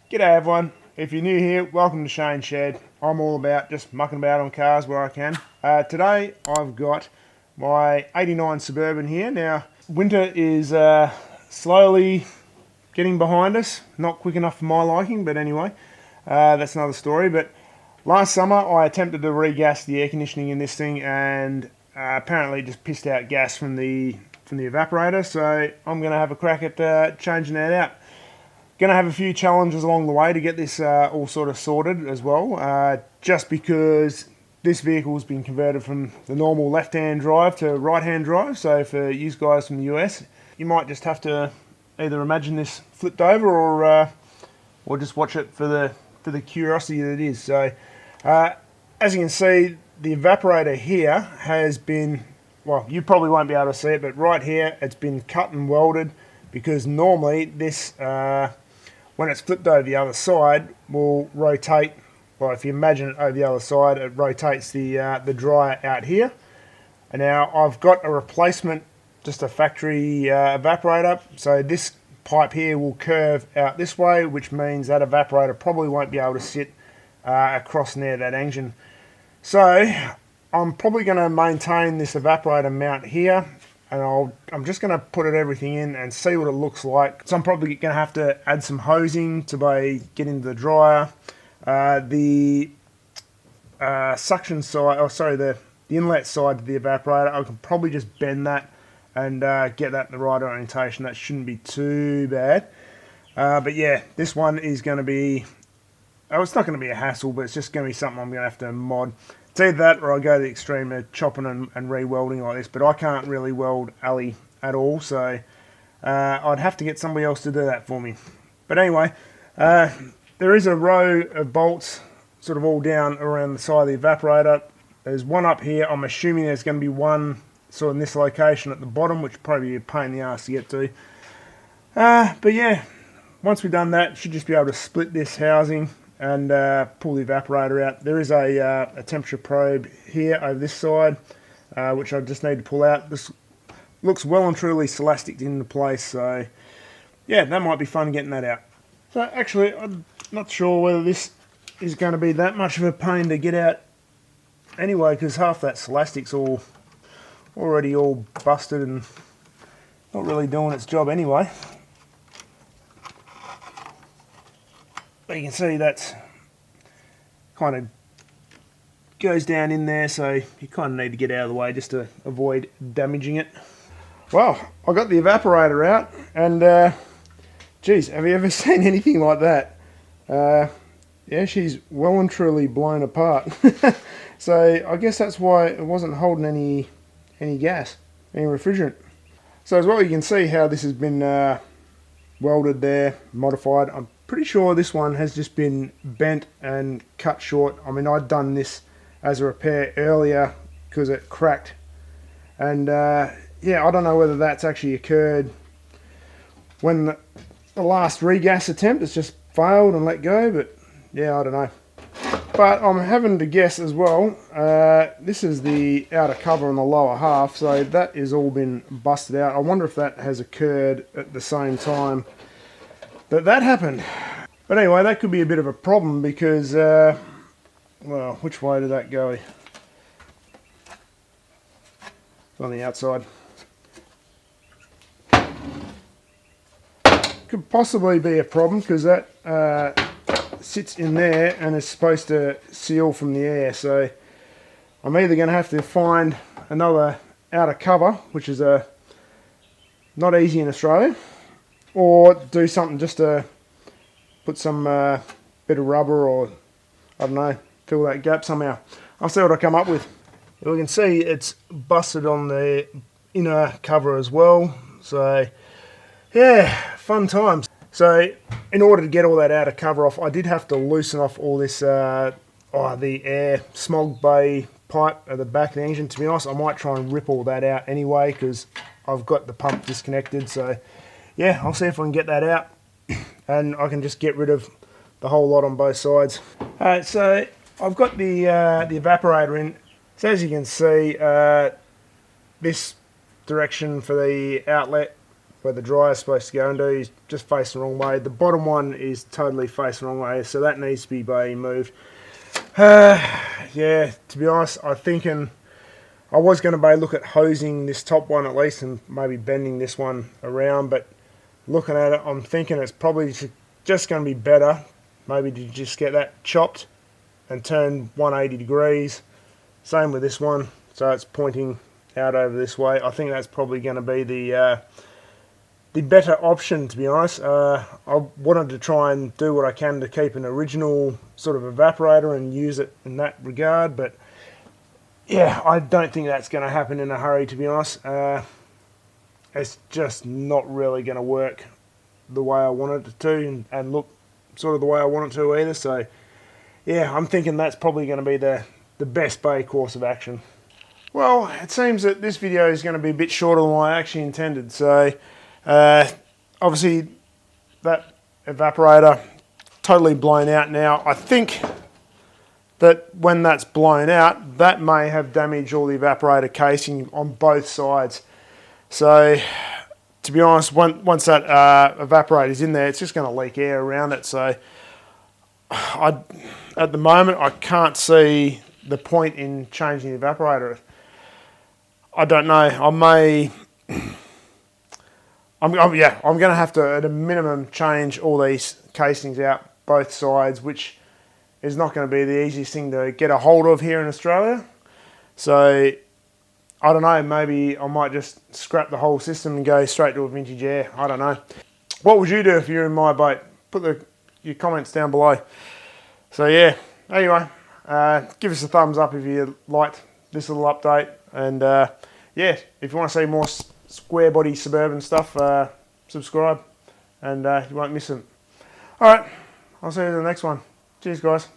G'day everyone, if you're new here, welcome to Shane's Shed. I'm all about just mucking about on cars where I can. Today I've got my 89 Suburban here. Now, winter is slowly getting behind us. Not quick enough for my liking, but anyway, that's another story. But last summer I attempted to regas the air conditioning in this thing and apparently just pissed out gas from the evaporator. So I'm going to have a crack at changing that out. Going to have a few challenges along the way to get this all sort of sorted as well, just because this vehicle has been converted from the normal left-hand drive to right-hand drive. So for you guys from the US, you might just have to either imagine this flipped over or just watch it for the curiosity that it is. So as you can see, the evaporator here has been, well, you probably won't be able to see it, but right here it's been cut and welded, because normally this when it's flipped over the other side, will rotate. Well, if you imagine it over the other side, it rotates the dryer out here. And now I've got a replacement, just a factory evaporator. So this pipe here will curve out this way, which means that evaporator probably won't be able to sit across near that engine. So I'm probably going to maintain this evaporator mount here, and I'm just going to put everything in and see what it looks like. So I'm probably going to have to add some hosing to get into the dryer. The suction side, the inlet side to the evaporator, I can probably just bend that and get that in the right orientation. That shouldn't be too bad. But yeah, this one is going to be, it's not going to be a hassle, but it's just going to be something I'm going to have to mod. It's either that or I go to the extreme of chopping and re-welding like this, but I can't really weld alley at all, so I'd have to get somebody else to do that for me. But anyway, there is a row of bolts sort of all down around the side of the evaporator. There's one up here. I'm assuming there's going to be one sort of in this location at the bottom, which probably be a pain in the ass to get to. But yeah, once we've done that, should just be able to split this housing and pull the evaporator out. There is a temperature probe here over this side, which I just need to pull out. This looks well and truly elastic into place, so yeah, that might be fun getting that out. So actually, I'm not sure whether this is going to be that much of a pain to get out anyway, because half that elastic's already all busted and not really doing its job anyway. But you can see that's kind of goes down in there, so you kind of need to get out of the way just to avoid damaging it. Well, I got the evaporator out, and geez, have you ever seen anything like that? Yeah, she's well and truly blown apart. So I guess that's why it wasn't holding any gas, any refrigerant. So as well, you can see how this has been welded there, modified. I'm pretty sure this one has just been bent and cut short. I mean, I'd done this as a repair earlier because it cracked. And yeah, I don't know whether that's actually occurred when the last regas attempt has just failed and let go, but yeah, I don't know. But I'm having to guess as well, this is the outer cover on the lower half, so that has all been busted out. I wonder if that has occurred at the same time that happened. But anyway, that could be a bit of a problem because, well, which way did that go? It's on the outside. Could possibly be a problem because that sits in there and is supposed to seal from the air. So I'm either going to have to find another outer cover, which is not easy in Australia, or do something just to put some bit of rubber, or I don't know, fill that gap somehow. I'll see what I come up with. You can see it's busted on the inner cover as well, so yeah, fun times. So in order to get all that outer cover off, I did have to loosen off all this the air smog bay pipe at the back of the engine. To be honest, I might try and rip all that out anyway because I've got the pump disconnected. So yeah, I'll see if I can get that out and I can just get rid of the whole lot on both sides. So I've got the evaporator in. So as you can see, this direction for the outlet where the dryer is supposed to go into is just facing the wrong way. The bottom one is totally facing the wrong way, so that needs to be moved. Yeah, to be honest, I was going to look at hosing this top one at least and maybe bending this one around, but looking at it, I'm thinking it's probably just going to be better maybe to just get that chopped and turn 180 degrees. Same with this one, so it's pointing out over this way. I think that's probably going to be the better option, to be honest. I wanted to try and do what I can to keep an original sort of evaporator and use it in that regard, but yeah, I don't think that's going to happen in a hurry, to be honest. It's just not really going to work the way I want it to and look sort of the way I want it to either. So yeah, I'm thinking that's probably going to be the best bay course of action. Well, it seems that this video is going to be a bit shorter than what I actually intended. So obviously that evaporator totally blown out now. I think that when that's blown out, that may have damaged all the evaporator casing on both sides. So to be honest, once that evaporator is in there, it's just going to leak air around it. So at the moment, I can't see the point in changing the evaporator. I don't know. I'm going to have to, at a minimum, change all these casings out both sides, which is not going to be the easiest thing to get a hold of here in Australia. So I don't know, maybe I might just scrap the whole system and go straight to a vintage air. I don't know. What would you do if you're in my boat? Put your comments down below. So yeah, anyway, give us a thumbs up if you liked this little update. And yeah, if you want to see more Squarebody Suburban stuff, subscribe and you won't miss it. Alright, I'll see you in the next one. Cheers guys.